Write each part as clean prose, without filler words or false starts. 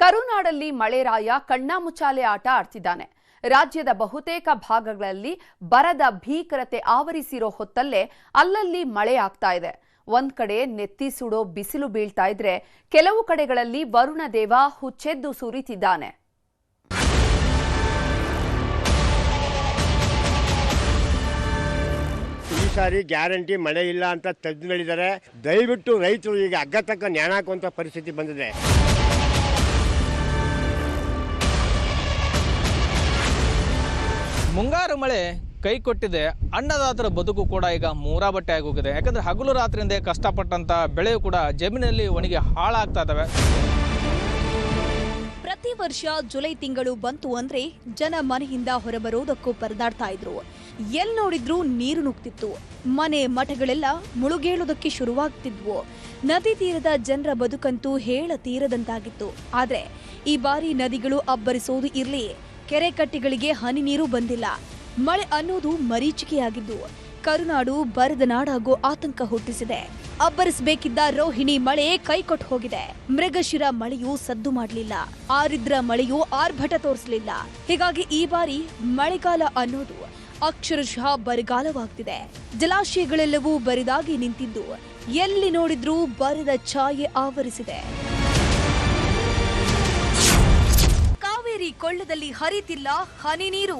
ಕರುನಾಡಲ್ಲಿ ಮಳೆರಾಯ ಕಣ್ಣಾಮುಚ್ಚಾಲೆ ಆಟ ಆಡ್ತಿದ್ದಾನೆ. ರಾಜ್ಯದ ಬಹುತೇಕ ಭಾಗಗಳಲ್ಲಿ ಬರದ ಭೀಕರತೆ ಆವರಿಸಿರೋ ಹೊತ್ತಲ್ಲೇ ಅಲ್ಲಲ್ಲಿ ಮಳೆ ಆಗ್ತಾ ಇದೆ. ಒಂದ್ ಕಡೆ ನೆತ್ತಿ ಸುಡೋ ಬಿಸಿಲು ಬೀಳ್ತಾ ಇದ್ರೆ, ಕೆಲವು ಕಡೆಗಳಲ್ಲಿ ವರುಣ ದೇವ ಹುಚ್ಚೆದ್ದು ಸುರಿತಿದ್ದಾನೆ. ಈ ಸಾರಿ ಗ್ಯಾರಂಟಿ ಮಳೆ ಇಲ್ಲ ಅಂತ ತಜ್ಞರಿದ್ದಾರೆ. ದಯವಿಟ್ಟು ರೈತರು ಈಗ ಅಗ್ಗತಕ್ಕ ನ್ಯಾಣ ಹಾಕುವಂತ ಪರಿಸ್ಥಿತಿ ಬಂದಿದೆ. ಮುಂಗಾರು ಮಳೆ ಕೈ ಕೊಟ್ಟಿದೆ. ಅನ್ನದಾತರ ಬದುಕು ಕೂಡ ಈಗ ಮೂರಾಬಟ್ಟೆ ಆಗೋಗಿದೆ. ಯಾಕಂದರೆ ಹಗಲು ರಾತ್ರಿಯಿಂದ ಕಷ್ಟಪಟ್ಟಂಥ ಬೆಳೆಯು ಕೂಡ ಜಮೀನಲ್ಲಿ ಒಣಗಿ ಹಾಳಾಗ್ತಾ ಇದ್ದಾವೆ. ಪ್ರತಿ ವರ್ಷ ಜುಲೈ ತಿಂಗಳು ಬಂತು ಅಂದ್ರೆ ಜನ ಮನೆಯಿಂದ ಹೊರಬರೋದಕ್ಕೂ ಪರದಾಡ್ತಾ ಇದ್ರು. ಎಲ್ಲಿ ನೋಡಿದ್ರೂ ನೀರು ನುಗ್ತಿತ್ತು. ಮನೆ ಮಠಗಳೆಲ್ಲ ಮುಳುಗೇಳೋದಕ್ಕೆ ಶುರುವಾಗ್ತಿದ್ವು. ನದಿ ತೀರದ ಜನರ ಬದುಕಂತೂ ಹೇಳ ತೀರದಂತಾಗಿತ್ತು. ಆದ್ರೆ ಈ ಬಾರಿ ನದಿಗಳು ಅಬ್ಬರಿಸೋದು ಇರ್ಲಿ, ಕೆರೆ ಕಟ್ಟೆಗಳಿಗೆ ಹನಿ ನೀರು ಬಂದಿಲ್ಲ. ಮಳೆ ಅನ್ನೋದು ಮರೀಚಿಕೆಯಾಗಿದ್ದು ಕರುನಾಡು ಬರದ ನಾಡಾಗೋ ಆತಂಕ ಹುಟ್ಟಿಸಿದೆ. ಅಬ್ಬರಿಸಬೇಕಿದ್ದ ರೋಹಿಣಿ ಮಳೆ ಕೈಕೊಟ್ಟು ಹೋಗಿದೆ. ಮೃಗಶಿರ ಮಳೆಯೂ ಸದ್ದು ಮಾಡಲಿಲ್ಲ. ಆರಿದ್ರ ಮಳೆಯೂ ಆರ್ಭಟ ತೋರಿಸಲಿಲ್ಲ. ಹೀಗಾಗಿ ಈ ಬಾರಿ ಮಳೆಗಾಲ ಅನ್ನೋದು ಅಕ್ಷರಶಃ ಬರಗಾಲವಾಗ್ತಿದೆ. ಜಲಾಶಯಗಳೆಲ್ಲವೂ ಬರಿದಾಗಿ ನಿಂತಿದ್ದು, ಎಲ್ಲಿ ನೋಡಿದ್ರೂ ಬರದ ಛಾಯೆ ಆವರಿಸಿದೆ. ಕಾವೇರಿ ಕೊಳ್ಳದಲ್ಲಿ ಹರಿತಿಲ್ಲ ಹನಿ ನೀರು.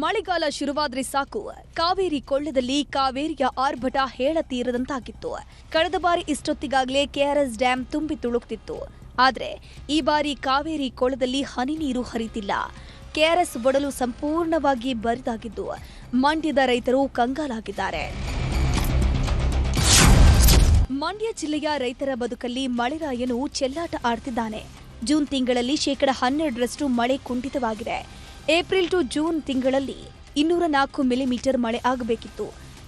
ಮಳೆಗಾಲ ಶುರುವಾದ್ರೆ ಸಾಕು, ಕಾವೇರಿ ಕೊಳ್ಳದಲ್ಲಿ ಕಾವೇರಿಯ ಆರ್ಭಟ ಹೇಳತೀರದಂತಾಗಿತ್ತು. ಕಳೆದ ಬಾರಿ ಇಷ್ಟೊತ್ತಿಗಾಗಲೇ ಕೆಆರ್ಎಸ್ ಡ್ಯಾಂ ತುಂಬಿ ತುಳುಕ್ತಿತ್ತು. ಆದ್ರೆ ಈ ಬಾರಿ ಕಾವೇರಿ ಕೊಳ್ಳದಲ್ಲಿ ಹನಿ ನೀರು ಹರಿತಿಲ್ಲ. ಕೆಆರ್ಎಸ್ ಒಡಲು ಸಂಪೂರ್ಣವಾಗಿ ಬರಿದಾಗಿದ್ದು ಮಂಡ್ಯದ ರೈತರು ಕಂಗಾಲಾಗಿದ್ದಾರೆ. ಮಂಡ್ಯ ಜಿಲ್ಲೆಯ ರೈತರ ಬದುಕಲ್ಲಿ ಮಳೆರಾಯನು ಚೆಲ್ಲಾಟ ಆಡ್ತಿದ್ದಾನೆ. ಜೂನ್ ತಿಂಗಳಲ್ಲಿ 12% ಮಳೆ ಕುಂಠಿತವಾಗಿದೆ. ಏಪ್ರಿಲ್ ಟು ಜೂನ್ ತಿಂಗಳಲ್ಲಿ 204 ಮಿಲಿಮೀಟರ್ ಮಳೆ ಆಗಬೇಕಿತ್ತು.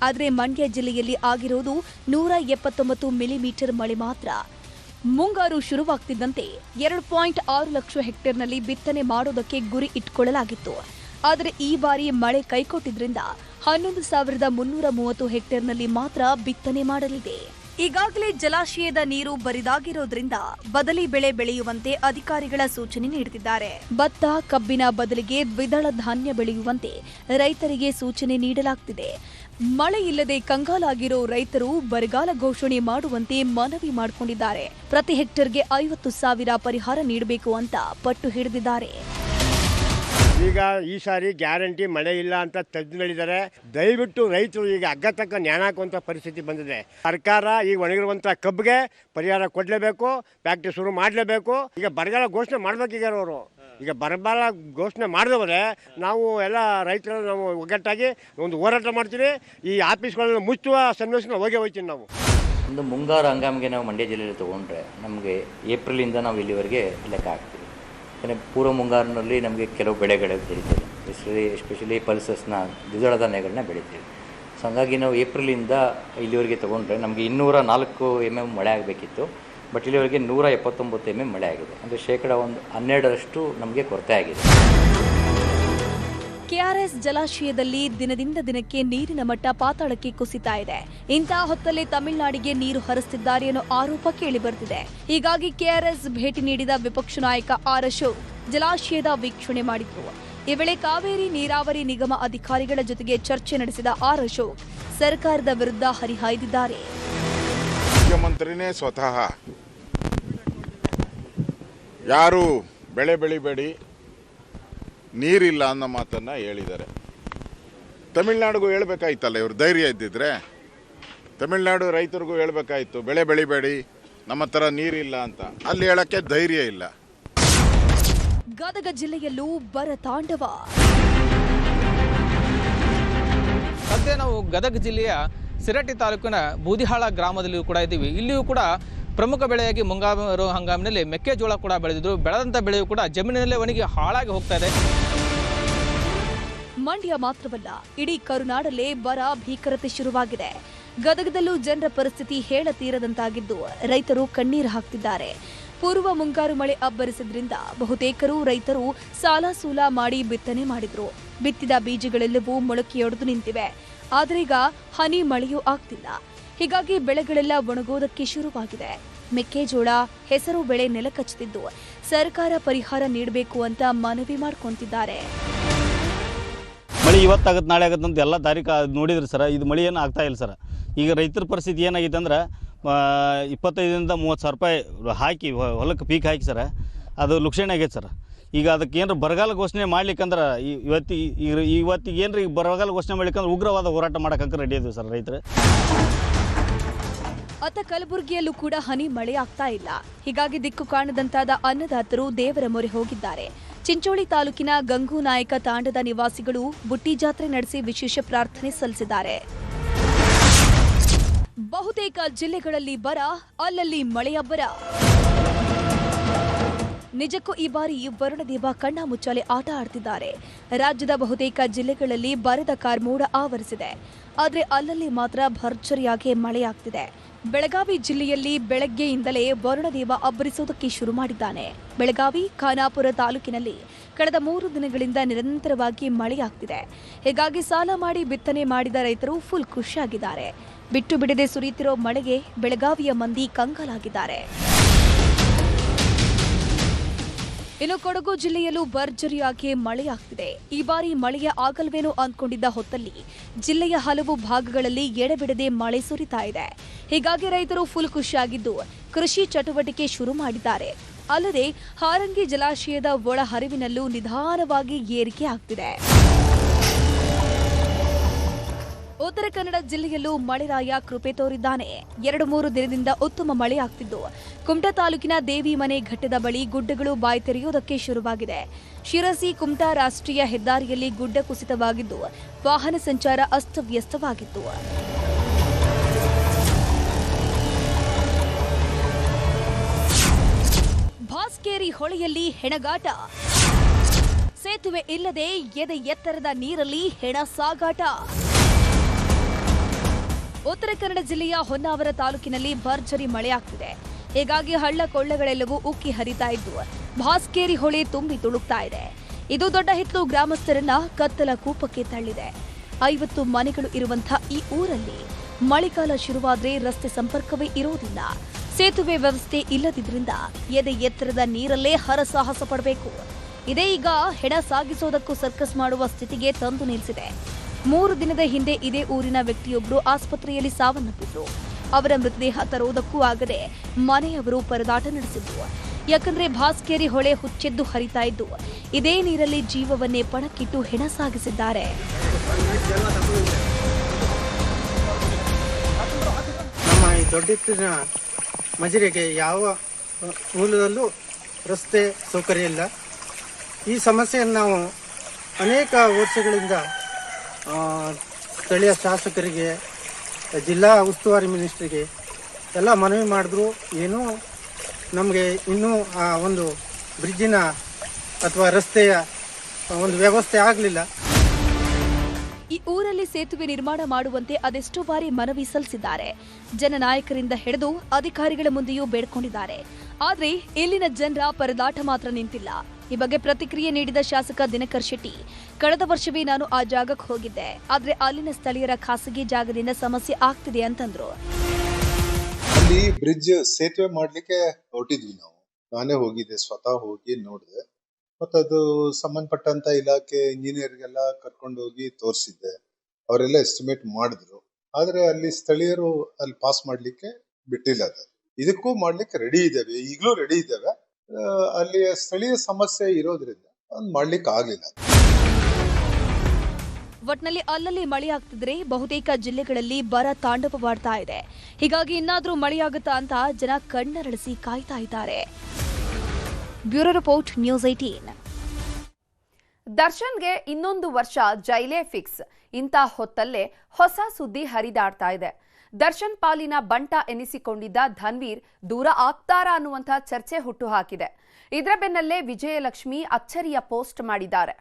ಆದರೆ ಮಂಡ್ಯ ಜಿಲ್ಲೆಯಲ್ಲಿ ಆಗಿರೋದು 179 ಮಿಲಿಮೀಟರ್ ಮಳೆ ಮಾತ್ರ. ಮುಂಗಾರು ಶುರುವಾಗ್ತಿದ್ದಂತೆ 2.6 ಲಕ್ಷ ಹೆಕ್ಟೇರ್ನಲ್ಲಿ ಬಿತ್ತನೆ ಮಾಡೋದಕ್ಕೆ ಗುರಿ ಇಟ್ಕೊಳ್ಳಲಾಗಿತ್ತು. ಆದರೆ ಈ ಬಾರಿ ಮಳೆ ಕೈಕೊಟ್ಟಿದ್ರಿಂದ 11,330 ಹೆಕ್ಟೇರ್ನಲ್ಲಿ ಮಾತ್ರ ಬಿತ್ತನೆ ಮಾಡಲಿದೆ. ಈಗಾಗಲೇ ಜಲಾಶಯದ ನೀರು ಬರಿದಾಗಿರೋದ್ರಿಂದ ಬದಲಿ ಬೆಳೆ ಬೆಳೆಯುವಂತೆ ಅಧಿಕಾರಿಗಳ ಸೂಚನೆ ನೀಡುತ್ತಿದ್ದಾರೆ. ಭತ್ತ, ಕಬ್ಬಿನ ಬದಲಿಗೆ ದ್ವಿದಳ ಧಾನ್ಯ ಬೆಳೆಯುವಂತೆ ರೈತರಿಗೆ ಸೂಚನೆ ನೀಡಲಾಗುತ್ತಿದೆ. ಮಳೆ ಇಲ್ಲದೆ ಕಂಗಾಲಾಗಿರೋ ರೈತರು ಬರಗಾಲ ಘೋಷಣೆ ಮಾಡುವಂತೆ ಮನವಿ ಮಾಡಿಕೊಂಡಿದ್ದಾರೆ. ಪ್ರತಿ ಹೆಕ್ಟರ್ಗೆ 50,000 ಪರಿಹಾರ ನೀಡಬೇಕು ಅಂತ ಪಟ್ಟು ಹಿಡಿದಿದ್ದಾರೆ. ಈಗ ಈ ಸಾರಿ ಗ್ಯಾರಂಟಿ ಮಳೆ ಇಲ್ಲ ಅಂತ ತಜ್ಞರಿದ್ದಾರೆ. ದಯವಿಟ್ಟು ರೈತರು ಈಗ ಅಗ್ಗತಕ್ಕ ನ್ಯಾಣ ಹಾಕುವಂತ ಪರಿಸ್ಥಿತಿ ಬಂದಿದೆ. ಸರ್ಕಾರ ಈಗ ಒಣಗಿರುವಂಥ ಕಬ್ಬಿಗೆ ಪರಿಹಾರ ಕೊಡಲೇಬೇಕು, ಫ್ಯಾಕ್ಟ್ರಿ ಶುರು ಮಾಡಲೇಬೇಕು. ಈಗ ಬರಗಾಲ ಘೋಷಣೆ ಮಾಡ್ಬೇಕೀಗ ಅವರು. ಈಗ ಬರಗಾಲ ಘೋಷಣೆ ಮಾಡಿದವರೆ ನಾವು ಎಲ್ಲ ರೈತರು ನಾವು ಒಗ್ಗಟ್ಟಾಗಿ ಒಂದು ಹೋರಾಟ ಮಾಡ್ತೀವಿ. ಈ ಆಫೀಸ್ಗಳನ್ನು ಮುಚ್ಚುವ ಸನ್ನಿವೇಶ ಹೋಗ್ತೀನಿ ನಾವು. ಒಂದು ಮುಂಗಾರು ಹಂಗಾಮಿಗೆ ನಾವು ಮಂಡ್ಯ ಜಿಲ್ಲೆಯಲ್ಲಿ ತೊಗೊಂಡ್ರೆ ನಮಗೆ ಏಪ್ರಿಲಿಂದ ನಾವು ಇಲ್ಲಿವರೆಗೆ ಲೆಕ್ಕ ಹಾಕ್ತೀವಿ. ಯಾಕಂದರೆ ಪೂರ್ವ ಮುಂಗಾರಿನಲ್ಲಿ ನಮಗೆ ಕೆಲವು ಬೆಳೆಗಳು ಬೆಳೀತೀವಿ, ಎಸ್ಪೆಷಲಿ ಪಲ್ಸಸ್ನ ದ್ವಿದಳ ಧಾನ್ಯಗಳನ್ನ ಬೆಳಿತೀವಿ. ಸೊ ಹಾಗಾಗಿ ನಾವು ಏಪ್ರಿಲಿಂದ ಇಲ್ಲಿವರೆಗೆ ತೊಗೊಂಡ್ರೆ ನಮಗೆ 204 mm ಮಳೆ ಆಗಬೇಕಿತ್ತು. ಬಟ್ ಇಲ್ಲಿವರೆಗೆ 179 mm ಮಳೆ ಆಗಿದೆ. ಅಂದರೆ -12% ನಮಗೆ ಕೊರತೆ ಆಗಿದೆ. ಕೆಆರ್ಎಸ್ ಜಲಾಶಯದಲ್ಲಿ ದಿನದಿಂದ ದಿನಕ್ಕೆ ನೀರಿನ ಮಟ್ಟ ಪಾತಾಳಕ್ಕೆ ಕುಸಿತಾ ಇದೆ. ಇಂತಹ ಹೊತ್ತಲ್ಲಿ ತಮಿಳುನಾಡಿಗೆ ನೀರು ಹರಿಸುತ್ತಿದ್ದಾರೆ ಅನ್ನೋ ಆರೋಪ ಕೇಳಿಬರ್ತಿದೆ. ಹೀಗಾಗಿ ಕೆಆರ್ಎಸ್ ಭೇಟಿ ನೀಡಿದ ವಿಪಕ್ಷ ನಾಯಕ ಆರ್ ಅಶೋಕ್ ಜಲಾಶಯದ ವೀಕ್ಷಣೆ ಮಾಡಿದ್ರು. ಈ ವೇಳೆ ಕಾವೇರಿ ನೀರಾವರಿ ನಿಗಮ ಅಧಿಕಾರಿಗಳ ಜೊತೆಗೆ ಚರ್ಚೆ ನಡೆಸಿದ ಆರ್ ಅಶೋಕ್ ಸರ್ಕಾರದ ವಿರುದ್ಧ ಹರಿಹಾಯ್ದಿದ್ದಾರೆ. ಮುಖ್ಯಮಂತ್ರಿನೇ ಸ್ವತಃ ಯಾರು ಬೆಳೆ ಬೆಳಿಬೇಡಿ, ನೀರಿಲ್ಲ ಅನ್ನೋ ಮಾತನ್ನು ಹೇಳಿದ್ದಾರೆ. ತಮಿಳ್ನಾಡಿಗೂ ಹೇಳ್ಬೇಕಾಯ್ತಲ್ಲ, ಇವ್ರು ಧೈರ್ಯ ಇದ್ದಿದ್ರೆ ತಮಿಳ್ನಾಡು ರೈತರಿಗೂ ಹೇಳ್ಬೇಕಾಯ್ತು, ಬೆಳೆ ಬೆಳಿಬೇಡಿ, ನಮ್ಮ ಹತ್ರ ನೀರಿಲ್ಲ ಅಂತ. ಅಲ್ಲಿ ಹೇಳಕ್ಕೆ ಧೈರ್ಯ ಇಲ್ಲ. ಗದಗ ಜಿಲ್ಲೆಯಲ್ಲೂ ಬರ ತಾಂಡವ. ಸದ್ಯ ನಾವು ಗದಗ ಜಿಲ್ಲೆಯ ಸಿರಟ್ಟಿ ತಾಲೂಕಿನ ಬೂದಿಹಾಳ ಗ್ರಾಮದಲ್ಲಿಯೂ ಕೂಡ ಇದ್ದೀವಿ. ಇಲ್ಲಿಯೂ ಕೂಡ ಪ್ರಮುಖ ಬೆಳೆಯಾಗಿ ಮುಂಗಾರು ಹಂಗಾಮಿನಲ್ಲಿ ಮೆಕ್ಕೆಜೋಳ ಕೂಡ ಬೆಳೆದಿದ್ರು. ಬೆಳೆದಂಥ ಬೆಳೆಯೂ ಕೂಡ ಜಮೀನಿನಲ್ಲೇ ಒಣಗಿ ಹಾಳಾಗಿ ಹೋಗ್ತಾ ಇದೆ. ಮಂಡ್ಯ ಮಾತ್ರವಲ್ಲ, ಇಡೀ ಕರುನಾಡಲ್ಲೇ ಬರ ಭೀಕರತೆ ಶುರುವಾಗಿದೆ. ಗದಗದಲ್ಲೂ ಜನರ ಪರಿಸ್ಥಿತಿ ಹೇಳತೀರದಂತಾಗಿದ್ದು ರೈತರು ಕಣ್ಣೀರು ಹಾಕ್ತಿದ್ದಾರೆ. ಪೂರ್ವ ಮುಂಗಾರು ಮಳೆ ಅಬ್ಬರಿಸಿದ್ರಿಂದ ಬಹುತೇಕರು ರೈತರು ಸಾಲ ಸೂಲ ಮಾಡಿ ಬಿತ್ತನೆ ಮಾಡಿದ್ರು. ಬಿತ್ತಿದ ಬೀಜಗಳೆಲ್ಲವೂ ಮೊಳಕೆಯೊಡೆದು ನಿಂತಿವೆ. ಆದ್ರೀಗ ಹನಿ ಮಳೆಯೂ ಆಗ್ತಿಲ್ಲ. ಹೀಗಾಗಿ ಬೆಳೆಗಳೆಲ್ಲ ಒಣಗೋದಕ್ಕೆ ಶುರುವಾಗಿದೆ. ಮೆಕ್ಕೆಜೋಳ, ಹೆಸರು ಬೆಳೆ ನೆಲಕಚ್ಚುತ್ತಿದ್ದು ಸರ್ಕಾರ ಪರಿಹಾರ ನೀಡಬೇಕು ಅಂತ ಮನವಿ ಮಾಡ್ಕೊಂತಿದ್ದಾರೆ. ಮಳೆ ಇವತ್ತಾಗತ್ತೆ ನಾಳೆ ಆಗತ್ತೆ ಅಂತ ಎಲ್ಲ ದಾರಿ ನೋಡಿದ್ರಿ ಸರ್. ಇದು ಮಳೆ ಏನು ಆಗ್ತಾ ಇಲ್ಲ ಸರ್. ಈಗ ರೈತರ ಪರಿಸ್ಥಿತಿ ಏನಾಗಿದೆ ಅಂದ್ರೆ 25ರಿಂದ 30 ಸಾವಿರ ರೂಪಾಯಿ ಹಾಕಿ ಹೊಲಕ್ಕೆ ಪೀಕ್ ಹಾಕಿ ಸರ್, ಅದು ಲುಕ್ಷಣೆ ಆಗೈತೆ ಸರ್. ಈಗ ಅದಕ್ಕೆ ಏನಾರು ಬರಗಾಲ ಘೋಷಣೆ ಮಾಡ್ಲಿಕ್ಕಂದ್ರೆ ಇವತ್ತಿಗೆ ಏನ್ರಿ ಬರಗಾಲ ಘೋಷಣೆ ಮಾಡ್ಲಿಕ್ಕಂದ್ರೆ ಉಗ್ರವಾದ ಹೋರಾಟ ಮಾಡೋಕೆ ರೆಡಿ ಇದ್ದೀವಿ ಸರ್ ರೈತರು. ಅತ್ತ ಕಲಬುರಗಿಯಲ್ಲೂ ಕೂಡ ಹನಿ ಮಳೆ ಆಗ್ತಾ ಇಲ್ಲ. ಹೀಗಾಗಿ ದಿಕ್ಕು ಕಾಣದಂತಾದ ಅನ್ನದಾತರು ದೇವರ ಮೊರೆ ಹೋಗಿದ್ದಾರೆ. ಚಿಂಚೋಳಿ ತಾಲೂಕಿನ ಗಂಗೂನಾಯಕ ತಾಂಡದ ನಿವಾಸಿಗಳು ಬುಟ್ಟಿ ಜಾತ್ರೆ ನಡೆಸಿ ವಿಶೇಷ ಪ್ರಾರ್ಥನೆ ಸಲ್ಲಿಸಿದ್ದಾರೆ. ಬಹುತೇಕ ಜಿಲ್ಲೆಗಳಲ್ಲಿ ಬರ, ಅಲ್ಲಲ್ಲಿ ಮಳೆಯ ಬರ. ನಿಜಕ್ಕೂ ಈ ಬಾರಿ ವರುಣದೇವ ಕಣ್ಣ ಮುಚ್ಚಾಲೆ ಆಟ ಆಡ್ತಿದ್ದಾರೆ. ರಾಜ್ಯದ ಬಹುತೇಕ ಜಿಲ್ಲೆಗಳಲ್ಲಿ ಬರದ ಕಾರ್ಮೋಡ ಆವರಿಸಿದೆ. ಆದರೆ ಅಲ್ಲಲ್ಲಿ ಮಾತ್ರ ಭರ್ಜರಿಯಾಗಿ ಮಳೆಯಾಗ್ತಿದೆ. ಬೆಳಗಾವಿ ಜಿಲ್ಲೆಯಲ್ಲಿ ಬೆಳಗ್ಗೆಯಿಂದಲೇ ವರುಣದೇವ ಅಬ್ಬರಿಸೋದಕ್ಕೆ ಶುರು ಮಾಡಿದ್ದಾನೆ. ಬೆಳಗಾವಿ, ಖಾನಾಪುರ ತಾಲೂಕಿನಲ್ಲಿ ಕಳೆದ 3 ದಿನಗಳಿಂದ ನಿರಂತರವಾಗಿ ಮಳೆಯಾಗ್ತಿದೆ. ಹೀಗಾಗಿ ಸಾಲ ಮಾಡಿ ಬಿತ್ತನೆ ಮಾಡಿದ ರೈತರು ಫುಲ್ ಖುಷಿಯಾಗಿದ್ದಾರೆ. ಬಿಟ್ಟು ಬಿಡದೆ ಸುರಿಯುತ್ತಿರೋ ಮಳೆಗೆ ಬೆಳಗಾವಿಯ ಮಂದಿ ಕಂಗಾಲಾಗಿದ್ದಾರೆ. ಇನ್ನು ಕೊಡಗು ಜಿಲ್ಲೆಯಲ್ಲೂ ಭರ್ಜರಿಯಾಗಿ ಮಳೆಯಾಗ್ತಿದೆ. ಈ ಬಾರಿ ಮಳೆಯ ಆಗಲ್ವೇನೋ ಅಂದ್ಕೊಂಡಿದ್ದ ಹೊತ್ತಲ್ಲಿ ಜಿಲ್ಲೆಯ ಹಲವು ಭಾಗಗಳಲ್ಲಿ ಎಡೆಬಿಡದೆ ಮಳೆ ಸುರಿತಾ ಇದೆ. ಹೀಗಾಗಿ ರೈತರು ಫುಲ್ ಖುಷಿಯಾಗಿದ್ದು ಕೃಷಿ ಚಟುವಟಿಕೆ ಶುರು ಮಾಡಿದ್ದಾರೆ. ಅಲ್ಲದೆ ಹಾರಂಗಿ ಜಲಾಶಯದ ಒಳ ಹರಿವಿನಲ್ಲೂ ನಿಧಾನವಾಗಿ ಏರಿಕೆ ಆಗ್ತಿದೆ. ಉತ್ತರ ಕನ್ನಡ ಜಿಲ್ಲೆಯಲ್ಲೂ ಮಳೆರಾಯ ಕೃಪೆ ತೋರಿದ್ದಾನೆ. 2-3 ದಿನದಿಂದ ಉತ್ತಮ ಮಳೆಯಾಗ್ತಿದ್ದು ಕುಮಟಾ ತಾಲೂಕಿನ ದೇವಿಮನೆ ಘಟ್ಟದ ಬಳಿ ಗುಡ್ಡಗಳು ಬಾಯಿ ತೆರೆಯುವುದಕ್ಕೆ ಶುರುವಾಗಿದೆ. ಶಿರಸಿ ಕುಮಟಾ ರಾಷ್ಟ್ರೀಯ ಹೆದ್ದಾರಿಯಲ್ಲಿ ಗುಡ್ಡ ಕುಸಿತವಾಗಿದ್ದು ವಾಹನ ಸಂಚಾರ ಅಸ್ತವ್ಯಸ್ತವಾಗಿತ್ತು. ಭಾಸ್ಕೇರಿ ಹೊಳೆಯಲ್ಲಿ ಹೆಣಗಾಟ. ಸೇತುವೆ ಇಲ್ಲದೆ ಎದೆ ಎತ್ತರದ ನೀರಲ್ಲಿ ಹೆಣ ಸಾಗಾಟ. ಉತ್ತರ ಕನ್ನಡ ಜಿಲ್ಲೆಯ ಹೊನ್ನಾವರ ತಾಲೂಕಿನಲ್ಲಿ ಭರ್ಜರಿ ಮಳೆಯಾಗ್ತಿದೆ. ಹೀಗಾಗಿ ಹಳ್ಳ ಕೊಳ್ಳಗಳೆಲ್ಲವೂ ಉಕ್ಕಿ ಹರಿತಾ ಇದ್ದು ಭಾಸ್ಕೇರಿ ಹೊಳೆ ತುಂಬಿ ತುಳುಕ್ತಾ ಇದೆ. ಇದು ದೊಡ್ಡ ಹಿತ್ಲು ಗ್ರಾಮಸ್ಥರನ್ನ ಕತ್ತಲ ಕೂಪಕ್ಕೆ ತಳ್ಳಿದೆ. 50 ಮನೆಗಳು ಇರುವಂತಹ ಈ ಊರಲ್ಲಿ ಮಳೆಗಾಲ ಶುರುವಾದ್ರೆ ರಸ್ತೆ ಸಂಪರ್ಕವೇ ಇರೋದಿಲ್ಲ. ಸೇತುವೆ ವ್ಯವಸ್ಥೆ ಇಲ್ಲದಿದ್ರಿಂದ ಎದೆ ಎತ್ತರದ ನೀರಲ್ಲೇ ಹರಸಾಹಸ ಪಡಬೇಕು. ಇದೇ ಈಗ ಹೆಣ ಸಾಗಿಸೋದಕ್ಕೂ ಸರ್ಕಸ್ ಮಾಡುವ ಸ್ಥಿತಿಗೆ ತಂದು ನಿಲ್ಲಿಸಿದೆ. 3 ದಿನದ ಹಿಂದೆ ಇದೇ ಊರಿನ ವ್ಯಕ್ತಿಯೊಬ್ಬರು ಆಸ್ಪತ್ರೆಯಲ್ಲಿ ಸಾವನ್ನಪ್ಪಿದ್ರು. ಅವರ ಮೃತದೇಹ ತರುವುದಕ್ಕೂ ಆಗದೆ ಮನೆಯವರು ಪರದಾಟ ನಡೆಸಿದ್ರು. ಯಾಕಂದ್ರೆ ಭಾಸ್ಕೇರಿ ಹೊಳೆ ಹುಚ್ಚೆದ್ದು ಹರಿತಾ ಇದ್ದು ಇದೇ ನೀರಲ್ಲಿ ಜೀವವನ್ನೇ ಪಣಕ್ಕಿಟ್ಟು ಹೆಣ ಸಾಗಿಸಿದ್ದಾರೆ. ನಮ್ಮ ಈ ದೊಡ್ಡ ಮಜಿರೆಗೆ ಯಾವ ಮೂಲದಲ್ಲೂ ರಸ್ತೆ ಸೌಕರ್ಯ ಇಲ್ಲ. ಈ ಸಮಸ್ಯೆಯನ್ನು ನಾವು ಅನೇಕ ವರ್ಷಗಳಿಂದ ಸ್ಥಳೀಯ ಶಾಸಕರಿಗೆ, ಜಿಲ್ಲಾ ಉಸ್ತುವಾರಿ ಮಿನಿಸ್ಟ್ರಿಗೆ ಎಲ್ಲ ಮನವಿ ಮಾಡಿದ್ರು. ಏನೂ ನಮಗೆ ಇನ್ನೂ ಆ ಒಂದು ಬ್ರಿಡ್ಜಿನ ಅಥವಾ ರಸ್ತೆಯ ಒಂದು ವ್ಯವಸ್ಥೆ ಆಗಲಿಲ್ಲ. ಈ ಊರಲ್ಲಿ ಸೇತುವೆ ನಿರ್ಮಾಣ ಮಾಡುವಂತೆ ಅದೆಷ್ಟೋ ಬಾರಿ ಮನವಿ ಸಲ್ಲಿಸಿದ್ದಾರೆ. ಜನನಾಯಕರಿಂದ ಹಿಡಿದು ಅಧಿಕಾರಿಗಳ ಮುಂದೆಯೂ ಬೇಡ್ಕೊಂಡಿದ್ದಾರೆ. ಆದರೆ ಇಲ್ಲಿನ ಜನರ ಪರದಾಟ ಮಾತ್ರ ನಿಂತಿಲ್ಲ. ಈ ಬಗ್ಗೆ ಪ್ರತಿಕ್ರಿಯೆ ನೀಡಿದ ಶಾಸಕ ದಿನಕರ್ ಶೆಟ್ಟಿ, ಕಳೆದ ವರ್ಷವೇ ನಾನು ಆ ಜಾಗಕ್ಕೆ ಹೋಗಿದ್ದೆ. ಆದ್ರೆ ಅಲ್ಲಿನ ಸ್ಥಳೀಯರ ಖಾಸಗಿ ಜಾಗದಿಂದ ಸಮಸ್ಯೆ ಆಗ್ತಿದೆ ಅಂತಂದ್ರು. ಅಲ್ಲಿ ಬ್ರಿಡ್ಜ್ ಸೇತುವೆ ಮಾಡ್ಲಿಕ್ಕೆ ಹೊರಟಿದ್ವಿ ನಾವು. ನಾನೇ ಹೋಗಿದ್ದೆ, ಸ್ವತಃ ಹೋಗಿ ನೋಡಿದೆ. ಮತ್ತದು ಸಂಬಂಧಪಟ್ಟಂತ ಇಲಾಖೆ ಇಂಜಿನಿಯರ್ಗೆಲ್ಲ ಕರ್ಕೊಂಡು ಹೋಗಿ ತೋರಿಸಿದ್ದೆ. ಅವರೆಲ್ಲ ಎಸ್ಟಿಮೇಟ್ ಮಾಡಿದ್ರು. ಆದ್ರೆ ಅಲ್ಲಿ ಸ್ಥಳೀಯರು ಅಲ್ಲಿ ಪಾಸ್ ಮಾಡ್ಲಿಕ್ಕೆ ಬಿಟ್ಟಿಲ್ಲ. ಅದು ಇದಕ್ಕೂ ಮಾಡ್ಲಿಕ್ಕೆ ರೆಡಿ ಇದ್ದೇವೆ, ಈಗಲೂ ರೆಡಿ ಇದ್ದೇವೆ. ಅಲ್ಲಿ ಸ್ಥಳೀಯ ಸಮಸ್ಯೆ ಇರೋದ್ರಿಂದ ಅದು ಮಾಡ್ಲಿಕ್ಕೆ ಆಗ್ಲಿಲ್ಲ. ಒಟ್ನಲ್ಲಿ ಅಲ್ಲಲ್ಲಿ ಮಳೆಯಾಗ್ತಿದ್ರೆ ಬಹುತೇಕ ಜಿಲ್ಲೆಗಳಲ್ಲಿ ಬರ ತಾಂಡವವಾಡ್ತಾ ಇದೆ. ಹೀಗಾಗಿ ಇನ್ನಾದ್ರೂ ಮಳೆಯಾಗುತ್ತಾ ಅಂತ ಜನ ಕಣ್ಣರಳಿಸಿ ಕಾಯ್ತಾ ಇದ್ದಾರೆ. Bureau report, news 18. ದರ್ಶನ್ಗೆ ಇನ್ನೊಂದು ವರ್ಷ ಜೈಲೇ ಫಿಕ್ಸ್. ಇಂಥ ಹೊತ್ತಲ್ಲೇ ಹೊಸ ಸುದ್ದಿ ಹರಿದಾಡ್ತಾ ಇದೆ. ದರ್ಶನ್ ಪಾಲಿನ ಬಂಟ ಎನಿಸಿಕೊಂಡಿದ್ದ ಧನ್ವೀರ್ ದೂರ ಆಗ್ತಾರಾ ಅನ್ನುವಂಥ ಚರ್ಚೆ ಹುಟ್ಟುಹಾಕಿದೆ. ಇದರ ಬೆನ್ನಲ್ಲೇ ವಿಜಯಲಕ್ಷ್ಮಿ ಅಚ್ಚರಿಯ ಪೋಸ್ಟ್ ಮಾಡಿದ್ದಾರೆ.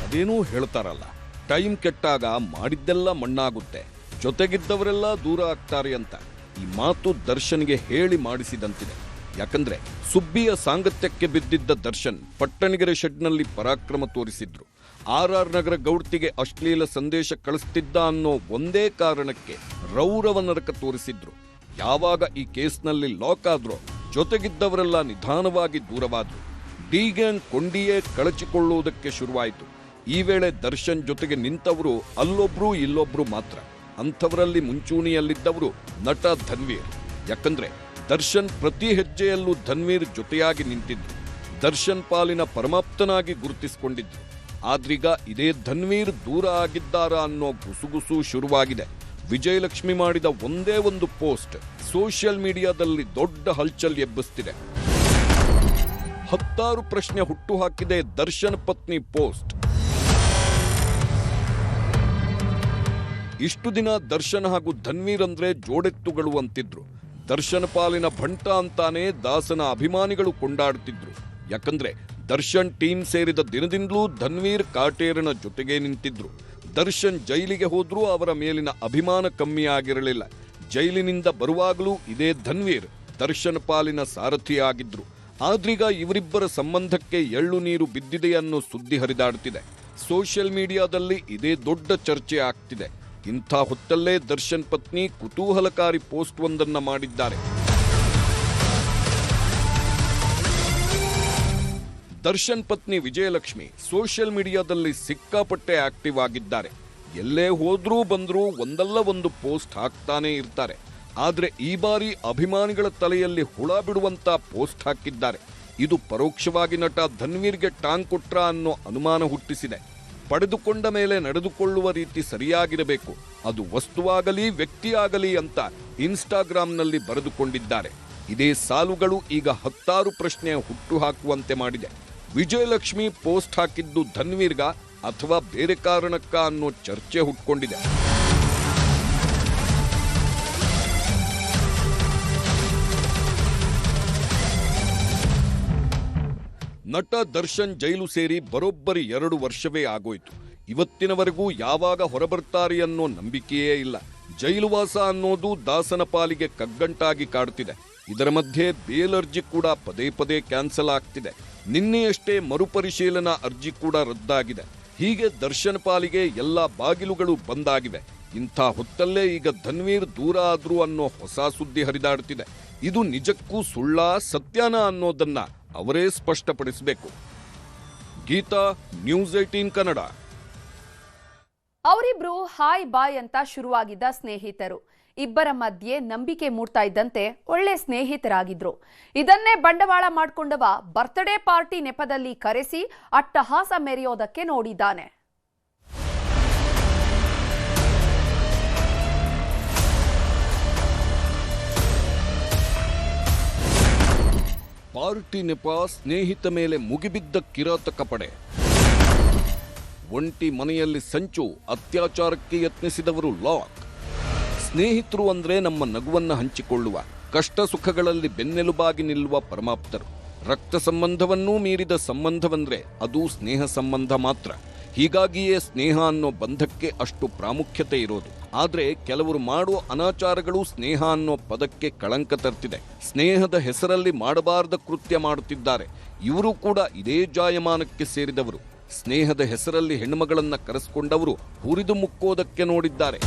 ಅದೇನೂ ಹೇಳ್ತಾರಲ್ಲ, ಟೈಮ್ ಕೆಟ್ಟಾಗ ಮಾಡಿದ್ದೆಲ್ಲ ಮಣ್ಣಾಗುತ್ತೆ, ಜೊತೆಗಿದ್ದವರೆಲ್ಲ ದೂರ ಆಗ್ತಾರೆ ಅಂತ. ಈ ಮಾತು ದರ್ಶನ್ಗೆ ಹೇಳಿ ಮಾಡಿಸಿದಂತಿದೆ. ಯಾಕಂದ್ರೆ ಸುಬ್ಬಿಯ ಸಾಂಗತ್ಯಕ್ಕೆ ಬಿದ್ದಿದ್ದ ದರ್ಶನ್ ಪಟ್ಟಣಗೆರೆ ಶೆಡ್ನಲ್ಲಿ ಪರಾಕ್ರಮ ತೋರಿಸಿದ್ರು. RR ನಗರ ಗೌಡ್ತಿಗೆ ಅಶ್ಲೀಲ ಸಂದೇಶ ಕಳಿಸ್ತಿದ್ದ ಅನ್ನೋ ಒಂದೇ ಕಾರಣಕ್ಕೆ ರೌರವ ನರಕ ತೋರಿಸಿದ್ರು. ಯಾವಾಗ ಈ ಕೇಸ್ನಲ್ಲಿ ಲಾಕ್ ಆದ್ರೋ ಜೊತೆಗಿದ್ದವರೆಲ್ಲ ನಿಧಾನವಾಗಿ ದೂರವಾದ್ರು. ಡಿ ಗ್ಯಾಂಗ್ ಕೊಂಡಿಯೇ ಕಳಚಿಕೊಳ್ಳುವುದಕ್ಕೆ ಶುರುವಾಯಿತು. ಈ ವೇಳೆ ದರ್ಶನ್ ಜೊತೆಗೆ ನಿಂತವರು ಅಲ್ಲೊಬ್ರು ಇಲ್ಲೊಬ್ರು ಮಾತ್ರ. ಅಂಥವರಲ್ಲಿ ಮುಂಚೂಣಿಯಲ್ಲಿದ್ದವರು ನಟ ಧನ್ವೀರ್. ಯಾಕಂದ್ರೆ ದರ್ಶನ್ ಪ್ರತಿ ಹೆಜ್ಜೆಯಲ್ಲೂ ಧನ್ವೀರ್ ಜೊತೆಯಾಗಿ ನಿಂತಿದ್ರು. ದರ್ಶನ್ ಪಾಲಿನ ಪರಮಾಪ್ತನಾಗಿ ಗುರುತಿಸಿಕೊಂಡಿದ್ರು. ಆದ್ರೀಗ ಇದೇ ಧನ್ವೀರ್ ದೂರ ಆಗಿದ್ದಾರಾ ಅನ್ನೋ ಗುಸುಗುಸು ಶುರುವಾಗಿದೆ. ವಿಜಯಲಕ್ಷ್ಮಿ ಮಾಡಿದ ಒಂದೇ ಒಂದು ಪೋಸ್ಟ್ ಸೋಷಿಯಲ್ ಮೀಡಿಯಾದಲ್ಲಿ ದೊಡ್ಡ ಹಲ್ಚಲ್ ಎಬ್ಬಿಸ್ತಿದೆ. 10 ಪ್ರಶ್ನೆ ಹುಟ್ಟುಹಾಕಿದೆ ದರ್ಶನ್ ಪತ್ನಿ ಪೋಸ್ಟ್. ಇಷ್ಟು ದಿನ ದರ್ಶನ್ ಹಾಗೂ ಧನ್ವೀರ್ ಅಂದ್ರೆ ಜೋಡೆತ್ತುಗಳು ಅಂತಿದ್ರು. ದರ್ಶನ್ ಪಾಲಿನ ಭಂಟ ಅಂತಾನೆ ದಾಸನ ಅಭಿಮಾನಿಗಳು ಕೊಂಡಾಡ್ತಿದ್ರು. ಯಾಕಂದ್ರೆ ದರ್ಶನ್ ಟೀಮ್ ಸೇರಿದ ದಿನದಿಂದಲೂ ಧನ್ವೀರ್ ಕಾಟೇರನ ಜೊತೆಗೆ ನಿಂತಿದ್ರು. ದರ್ಶನ್ ಜೈಲಿಗೆ ಹೋದ್ರೂ ಅವರ ಮೇಲಿನ ಅಭಿಮಾನ ಕಮ್ಮಿ ಆಗಿರಲಿಲ್ಲ. ಜೈಲಿನಿಂದ ಬರುವಾಗಲೂ ಇದೇ ಧನ್ವೀರ್ ದರ್ಶನ್ ಪಾಲಿನ ಸಾರಥಿಯಾಗಿದ್ರು. ಆದ್ರೀಗ ಇವರಿಬ್ಬರ ಸಂಬಂಧಕ್ಕೆ ಎಳ್ಳು ನೀರು ಬಿದ್ದಿದೆ ಅನ್ನೋ ಸುದ್ದಿ ಹರಿದಾಡ್ತಿದೆ. ಸೋಷಿಯಲ್ ಮೀಡಿಯಾದಲ್ಲಿ ಇದೇ ದೊಡ್ಡ ಚರ್ಚೆ ಆಗ್ತಿದೆ. ಇಂಥ ಹೊತ್ತಲ್ಲೇ ದರ್ಶನ್ ಪತ್ನಿ ಕುತೂಹಲಕಾರಿ ಪೋಸ್ಟ್ ಒಂದನ್ನ ಮಾಡಿದ್ದಾರೆ. ದರ್ಶನ್ ಪತ್ನಿ ವಿಜಯಲಕ್ಷ್ಮಿ ಸೋಷಿಯಲ್ ಮೀಡಿಯಾದಲ್ಲಿ ಸಿಕ್ಕಾಪಟ್ಟೆ ಆಕ್ಟಿವ್ ಆಗಿದ್ದಾರೆ. ಎಲ್ಲೇ ಹೋದ್ರೂ ಬಂದ್ರೂ ಒಂದಲ್ಲ ಒಂದು ಪೋಸ್ಟ್ ಹಾಕ್ತಾನೆ ಇರ್ತಾರೆ. ಆದ್ರೆ ಈ ಬಾರಿ ಅಭಿಮಾನಿಗಳ ತಲೆಯಲ್ಲಿ ಹುಳ ಬಿಡುವಂತ ಪೋಸ್ಟ್ ಹಾಕಿದ್ದಾರೆ. ಇದು ಪರೋಕ್ಷವಾಗಿ ನಟ ಧನ್ವೀರ್ಗೆ ಟಾಂಗ್ ಕೊಟ್ರ ಅನ್ನೋ ಅನುಮಾನ ಹುಟ್ಟಿಸಿದೆ. ಪಡೆದುಕೊಂಡ ಮೇಲೆ ನಡೆದುಕೊಳ್ಳುವ ರೀತಿ ಸರಿಯಾಗಿರಬೇಕು, ಅದು ವಸ್ತುವಾಗಲಿ ವ್ಯಕ್ತಿಯಾಗಲಿ ಅಂತ ಇನ್ಸ್ಟಾಗ್ರಾಂನಲ್ಲಿ ಬರೆದುಕೊಂಡಿದ್ದಾರೆ. ಇದೇ ಸಾಲುಗಳು ಈಗ 10 ಪ್ರಶ್ನೆ ಹುಟ್ಟು ಹಾಕುವಂತೆ ಮಾಡಿದೆ. ವಿಜಯಲಕ್ಷ್ಮಿ ಪೋಸ್ಟ್ ಹಾಕಿದ್ದು ಧನ್ವೀರ್ಗ ಅಥವಾ ಬೇರೆ ಕಾರಣಕ್ಕ ಅನ್ನೋ ಚರ್ಚೆ ಹುಟ್ಕೊಂಡಿದೆ. ನಟ ದರ್ಶನ್ ಜೈಲು ಸೇರಿ ಬರೋಬ್ಬರಿ 2 ವರ್ಷವೇ ಆಗೋಯ್ತು. ಇವತ್ತಿನವರೆಗೂ ಯಾವಾಗ ಹೊರಬರ್ತಾರೆ ಅನ್ನೋ ನಂಬಿಕೆಯೇ ಇಲ್ಲ. ಜೈಲುವಾಸ ಅನ್ನೋದು ದಾಸನ ಪಾಲಿಗೆ ಕಗ್ಗಂಟಾಗಿ ಕಾಡ್ತಿದೆ. ಇದರ ಮಧ್ಯೆ ಬೇಲ್ ಅರ್ಜಿ ಕೂಡ ಪದೇ ಪದೇ ಕ್ಯಾನ್ಸಲ್ ಆಗ್ತಿದೆ. ನಿನ್ನೆಯಷ್ಟೇ ಮರುಪರಿಶೀಲನಾ ಅರ್ಜಿ ಕೂಡ ರದ್ದಾಗಿದೆ. ಹೀಗೆ ದರ್ಶನ್ ಪಾಲಿಗೆ ಎಲ್ಲ ಬಾಗಿಲುಗಳು ಬಂದಾಗಿವೆ. ಇಂಥ ಹೊತ್ತಲ್ಲೇ ಈಗ ಧನ್ವೀರ್ ದೂರ ಆದ್ರು ಅನ್ನೋ ಹೊಸ ಸುದ್ದಿ ಹರಿದಾಡ್ತಿದೆ. ಇದು ನಿಜಕ್ಕೂ ಸುಳ್ಳ ಸತ್ಯನ ಅನ್ನೋದನ್ನ ಅವರೇ ಸ್ಪಷ್ಟಪಡಿಸಬೇಕು. ಗೀತಾ, ನ್ಯೂಸ್ 18 ಕನ್ನಡ. ಅವರಿಬ್ರು ಹಾಯ್ ಬಾಯ್ ಅಂತ ಶುರುವಾಗಿದ್ದ ಸ್ನೇಹಿತರು. ಇಬ್ಬರ ಮಧ್ಯೆ ನಂಬಿಕೆ ಮೂಡ್ತಾ ಇದ್ದಂತೆ ಒಳ್ಳೆ ಸ್ನೇಹಿತರಾಗಿದ್ರು. ಇದನ್ನೇ ಬಂಡವಾಳ ಮಾಡಿಕೊಂಡವ ಬರ್ತ್ಡೇ ಪಾರ್ಟಿ ನೆಪದಲ್ಲಿ ಕರೆಸಿ ಅಟ್ಟಹಾಸ ಮೆರೆಯೋದಕ್ಕೆ ನೋಡಿದ್ದಾನೆ. ಪಾರ್ಟಿ ನೆಪ, ಸ್ನೇಹಿತ ಮೇಲೆ ಮುಗಿಬಿದ್ದ ಕಿರಾತಕ ಪಡೆ. ಒಂಟಿ ಮನೆಯಲ್ಲಿ ಸಂಚು, ಅತ್ಯಾಚಾರಕ್ಕೆ ಯತ್ನಿಸಿದವರು ಲಾಕ್. ಸ್ನೇಹಿತರು ಅಂದ್ರೆ ನಮ್ಮ ನಗುವನ್ನ ಹಂಚಿಕೊಳ್ಳುವ, ಕಷ್ಟ ಸುಖಗಳಲ್ಲಿ ಬೆನ್ನೆಲುಬಾಗಿ ನಿಲ್ಲುವ ಪರಮಾಪ್ತರು. ರಕ್ತ ಸಂಬಂಧವನ್ನೂ ಮೀರಿದ ಸಂಬಂಧವಂದ್ರೆ ಅದು ಸ್ನೇಹ ಸಂಬಂಧ ಮಾತ್ರ. ಹೀಗಾಗಿಯೇ ಸ್ನೇಹ ಅನ್ನೋ ಬಂಧಕ್ಕೆ ಅಷ್ಟು ಪ್ರಾಮುಖ್ಯತೆ ಇರೋದು. ಆದ್ರೆ ಕೆಲವರು ಮಾಡೋ ಅನಾಚಾರಗಳು ಸ್ನೇಹ ಅನ್ನೋ ಪದಕ್ಕೆ ಕಳಂಕ ತರ್ತಿದೆ. ಸ್ನೇಹದ ಹೆಸರಲ್ಲಿ ಮಾಡಬಾರದ ಕೃತ್ಯ ಮಾಡುತ್ತಿದ್ದಾರೆ. ಇವರು ಕೂಡ ಇದೇ ಜಾಯಮಾನಕ್ಕೆ ಸೇರಿದವರು. ಸ್ನೇಹದ ಹೆಸರಲ್ಲಿ ಹೆಣ್ಣುಮಗಳನ್ನ ಕರೆಸಿಕೊಂಡವರು ಹುರಿದು ಮುಕ್ಕೋದಕ್ಕೆ ನೋಡಿದ್ದಾರೆ.